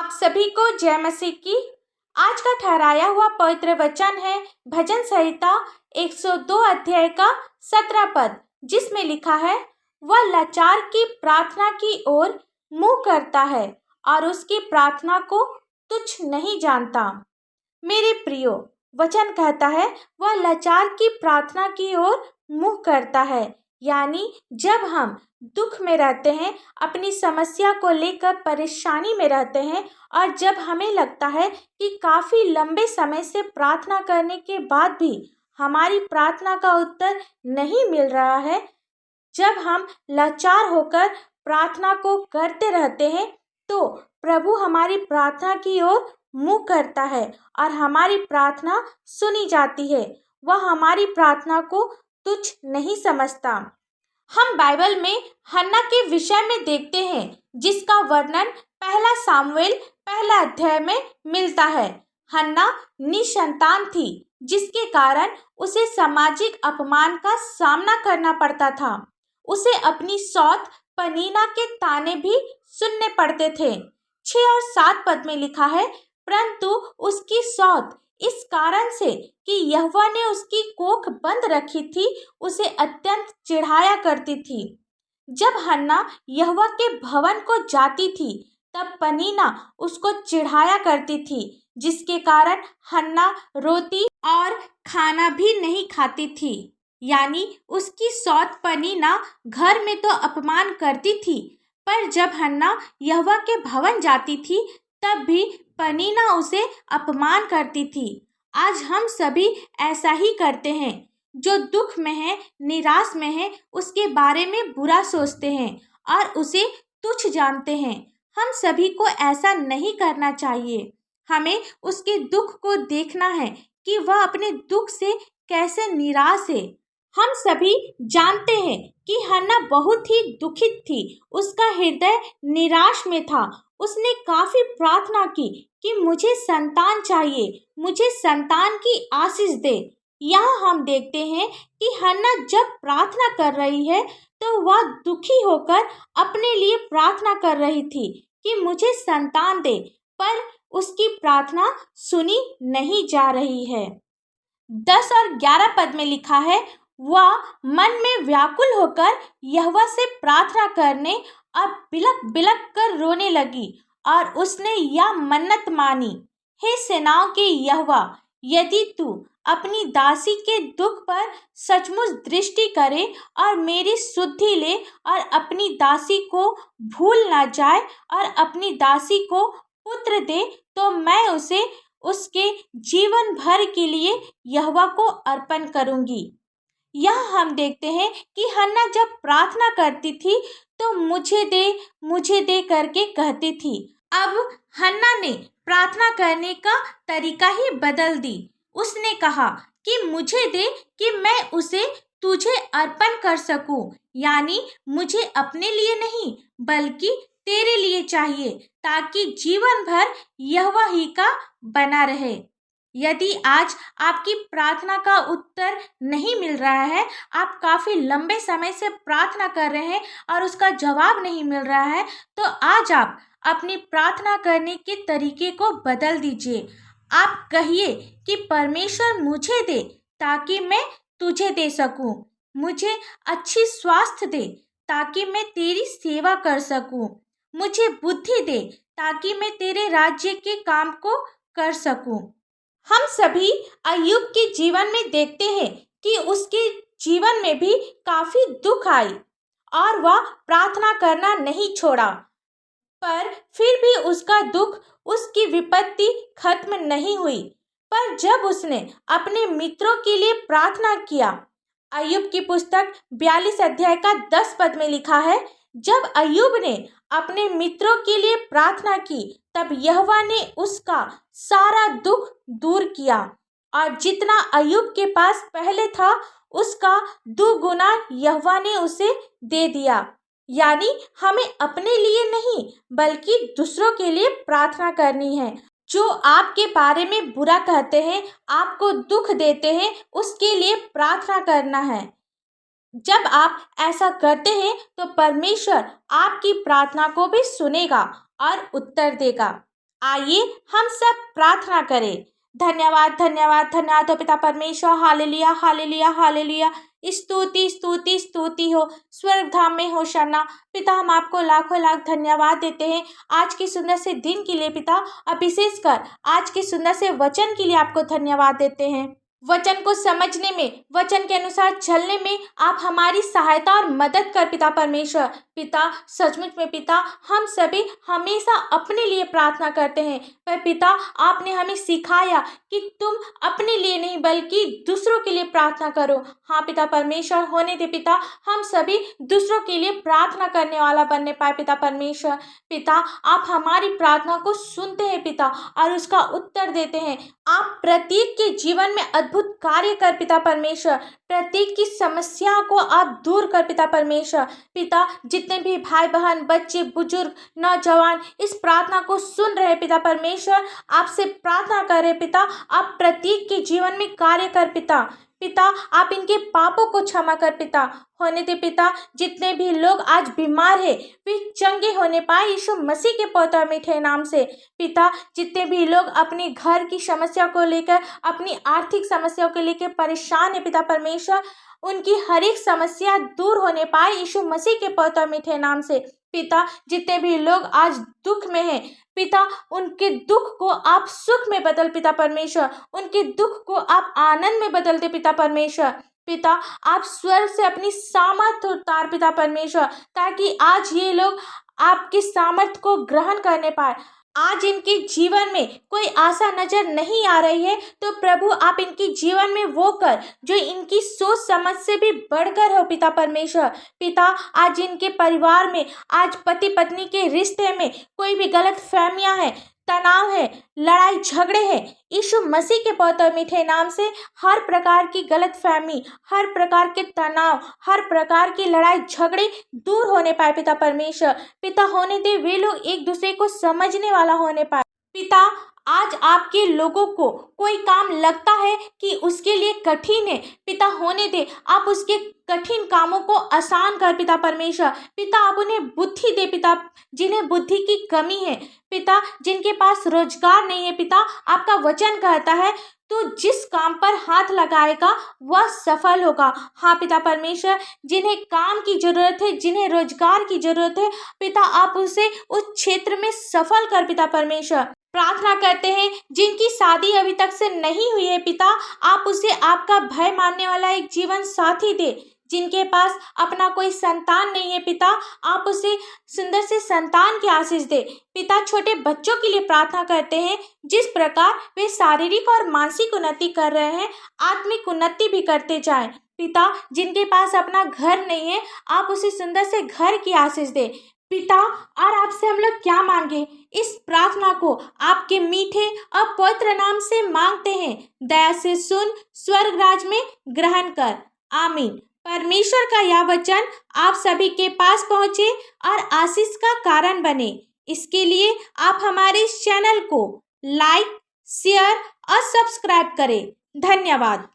आप सभी को जय मसीह की। आज का ठहराया हुआ पवित्र वचन है भजन संहिता 102 अध्याय का 17 पद, जिसमें लिखा है, वह लाचार की प्रार्थना की ओर मुंह करता है और उसकी प्रार्थना को तुच्छ नहीं जानता। मेरे प्रियो, वचन कहता है वह लाचार की प्रार्थना की ओर मुंह करता है, यानी जब हम दुख में रहते हैं, अपनी समस्या को लेकर परेशानी में रहते हैं और जब हमें लगता है कि काफ़ी लंबे समय से प्रार्थना करने के बाद भी हमारी प्रार्थना का उत्तर नहीं मिल रहा है, जब हम लाचार होकर प्रार्थना को करते रहते हैं, तो प्रभु हमारी प्रार्थना की ओर मुंह करता है और हमारी प्रार्थना सुनी जाती है। वह हमारी प्रार्थना को तुच्छ नहीं समझता। हम बाइबल में हन्ना के विषय में देखते हैं, जिसका वर्णन पहला सामुएल पहला अध्याय में मिलता है। हन्ना निसंतान थी, जिसके कारण उसे सामाजिक अपमान का सामना करना पड़ता था। उसे अपनी सौत पनीना के ताने भी सुनने पड़ते थे। 6 और 7 पद में लिखा है, परंतु उसकी सौत इस कारण से कि यहोवा ने उसकी कोख बंद रखी थी, उसे अत्यंत चिढ़ाया करती थी। जब हन्ना यहोवा के भवन को जाती थी, तब पनीना उसको चिढ़ाया करती थी, जिसके कारण हन्ना रोती और खाना भी नहीं खाती थी। यानी उसकी सौत पनीना घर में तो अपमान करती थी, पर जब हन्ना यहोवा के भवन जाती थी, तब भी पनीना उसे अपमान करती थी। आज हम सभी ऐसा ही करते हैं। जो दुख में है, निराश में है, उसके बारे में बुरा सोचते हैं और उसे तुच्छ जानते हैं। हम सभी को ऐसा नहीं करना चाहिए। हमें उसके दुख को देखना है कि वह अपने दुख से कैसे निराश है। हम सभी जानते हैं कि हन्ना बहुत ही दुखित थी। उसका हृदय निराश में था। उसने काफ़ी प्रार्थना की कि मुझे संतान चाहिए, मुझे संतान की आशीष दे। यहाँ हम देखते हैं कि हन्ना जब प्रार्थना कर रही है, तो वह दुखी होकर अपने लिए प्रार्थना कर रही थी कि मुझे संतान दे, पर उसकी प्रार्थना सुनी नहीं जा रही है। 10 और 11 पद में लिखा है, वह मन में व्याकुल होकर यहोवा से प्रार्थना करने और बिलक बिलक कर रोने लगी और उसने यह मन्नत मानी, हे सेनाओं के यहोवा, यदि तू अपनी दासी के दुख पर सचमुच दृष्टि करे और मेरी सुधि ले और अपनी दासी को भूल ना जाए और अपनी दासी को पुत्र दे, तो मैं उसे उसके जीवन भर के लिए यहोवा को अर्पण करूंगी। यह हम देखते हैं कि हन्ना जब प्रार्थना करती थी, तो मुझे दे करके कहती थी। अब हन्ना ने प्रार्थना करने का तरीका ही बदल दी। उसने कहा कि मुझे दे कि मैं उसे तुझे अर्पण कर सकूं, यानी मुझे अपने लिए नहीं बल्कि तेरे लिए चाहिए, ताकि जीवन भर यहोवा ही का बना रहे। यदि आज आपकी प्रार्थना का उत्तर नहीं मिल रहा है, आप काफ़ी लंबे समय से प्रार्थना कर रहे हैं और उसका जवाब नहीं मिल रहा है, तो आज आप अपनी प्रार्थना करने के तरीके को बदल दीजिए। आप कहिए कि परमेश्वर मुझे दे ताकि मैं तुझे दे सकूं, मुझे अच्छी स्वास्थ्य दे ताकि मैं तेरी सेवा कर सकूं, मुझे बुद्धि दे ताकि मैं तेरे राज्य के काम को कर सकूं। हम सभी अय्यूब के जीवन में देखते हैं कि उसके जीवन में भी काफ़ी दुख आई और वह प्रार्थना करना नहीं छोड़ा, पर फिर भी उसका दुख, उसकी विपत्ति खत्म नहीं हुई। पर जब उसने अपने मित्रों के लिए प्रार्थना किया, अय्यूब की पुस्तक 42 अध्याय का 10 पद में लिखा है, जब अय्यूब ने अपने मित्रों के लिए प्रार्थना की, तब यहोवा ने उसका सारा दुख दूर किया और जितना अय्यूब के पास पहले था, उसका 2 गुना यहोवा ने उसे दे दिया। यानी हमें अपने लिए नहीं बल्कि दूसरों के लिए प्रार्थना करनी है। जो आपके बारे में बुरा कहते हैं, आपको दुख देते हैं, उसके लिए प्रार्थना करना है। जब आप ऐसा करते हैं, तो परमेश्वर आपकी प्रार्थना को भी सुनेगा और उत्तर देगा। आइए हम सब प्रार्थना करें। धन्यवाद धन्यवाद धन्यवाद हो पिता परमेश्वर। Hallelujah hallelujah hallelujah. स्तुति स्तुति स्तुति हो स्वर्ग धाम में होशाना। पिता हम आपको लाखों लाख धन्यवाद देते हैं आज के सुंदर से दिन के लिए पिता, और विशेषकर आज के सुंदर से वचन के लिए आपको धन्यवाद देते हैं। वचन को समझने में, वचन के अनुसार चलने में आप हमारी सहायता और मदद कर पिता परमेश्वर। पिता सचमुच में पिता हम सभी हमेशा अपने लिए प्रार्थना करते हैं, पर पिता आपने हमें सिखाया कि तुम अपने लिए नहीं बल्कि दूसरों के लिए प्रार्थना करो। हाँ पिता परमेश्वर, होने दे पिता हम सभी दूसरों के लिए प्रार्थना करने वाला बनने पाए पिता परमेश्वर। पिता आप हमारी प्रार्थना को सुनते हैं पिता और उसका उत्तर देते हैं। आप प्रत्येक के जीवन में अद्भुत कार्य कर पिता परमेश्वर। प्रत्येक की समस्या को आप दूर कर पिता परमेश्वर। पिता जितने भी भाई बहन, बच्चे, बुजुर्ग, नौजवान इस प्रार्थना को सुन रहे पिता परमेश्वर, आपसे प्रार्थना कर रहे पिता, आप प्रत्येक के जीवन में कार्य कर पिता। पिता आप इनके पापों को क्षमा कर पिता। होने दे पिता जितने भी लोग आज बीमार है वे चंगे होने पाए यीशु मसीह के पवित्र मीठे नाम से। पिता जितने भी लोग अपने घर की समस्या को लेकर, अपनी आर्थिक समस्याओं को लेकर परेशान है पिता परमेश्वर, उनकी हर एक समस्या दूर होने पाए यीशु मसीह के पवित्र मीठे नाम से। पिता जितने भी लोग आज दुख में हैं पिता, उनके दुख को आप सुख में बदल पिता परमेश्वर। उनके दुख को आप आनंद में बदल दे पिता परमेश्वर। पिता आप स्वर्ग से अपनी सामर्थ उतार पिता परमेश्वर, ताकि आज ये लोग आपकी सामर्थ को ग्रहण करने पाए। आज इनके जीवन में कोई आशा नजर नहीं आ रही है, तो प्रभु आप इनके जीवन में वो कर जो इनकी सोच समझ से भी बढ़कर हो पिता परमेश्वर। पिता आज इनके परिवार में, आज पति पत्नी के रिश्ते में कोई भी गलत फहमियां है, तनाव है, लड़ाई झगड़े हैं, यीशु मसीह के पवित्र मीठे नाम से हर प्रकार की गलतफहमी, हर प्रकार के तनाव, हर प्रकार की लड़ाई झगड़े दूर होने पाए पिता परमेश्वर। पिता होने दे वे लोग एक दूसरे को समझने वाला होने पाए। पिता आज आपके लोगों को कोई काम लगता है कि उसके लिए कठिन है, पिता होने दे आप उसके कठिन कामों को आसान कर पिता परमेश्वर। पिता आप उन्हें बुद्धि दे पिता, जिन्हें बुद्धि की कमी है पिता, जिनके पास रोजगार नहीं है पिता, आपका वचन कहता है तो जिस काम पर हाथ लगाएगा वह सफल होगा। हाँ पिता परमेश्वर, जिन्हें काम की जरूरत है, जिन्हें रोजगार की जरूरत है पिता, आप उसे उस क्षेत्र में सफल कर पिता परमेश्वर। प्रार्थना करते हैं जिनकी शादी अभी तक से नहीं हुई है पिता, आप उसे आपका भय मानने वाला एक जीवन साथी दे। जिनके पास अपना कोई संतान नहीं है पिता, आप उसे सुंदर से संतान की आशीष दे। पिता छोटे बच्चों के लिए प्रार्थना करते हैं, जिस प्रकार वे शारीरिक और मानसिक उन्नति कर रहे हैं, आत्मिक उन्नति भी करते जाएं। पिता जिनके पास अपना घर नहीं है, आप उसे सुंदर से घर की आशीष दे। पिता और आपसे हम लोग क्या मांगे, इस प्रार्थना को आपके मीठे और पवित्र नाम से मांगते हैं। दया से सुन, स्वर्ग राज में ग्रहण कर। आमीन। परमेश्वर का यह वचन आप सभी के पास पहुंचे और आशीष का कारण बने, इसके लिए आप हमारे इस चैनल को लाइक, शेयर और सब्सक्राइब करें। धन्यवाद।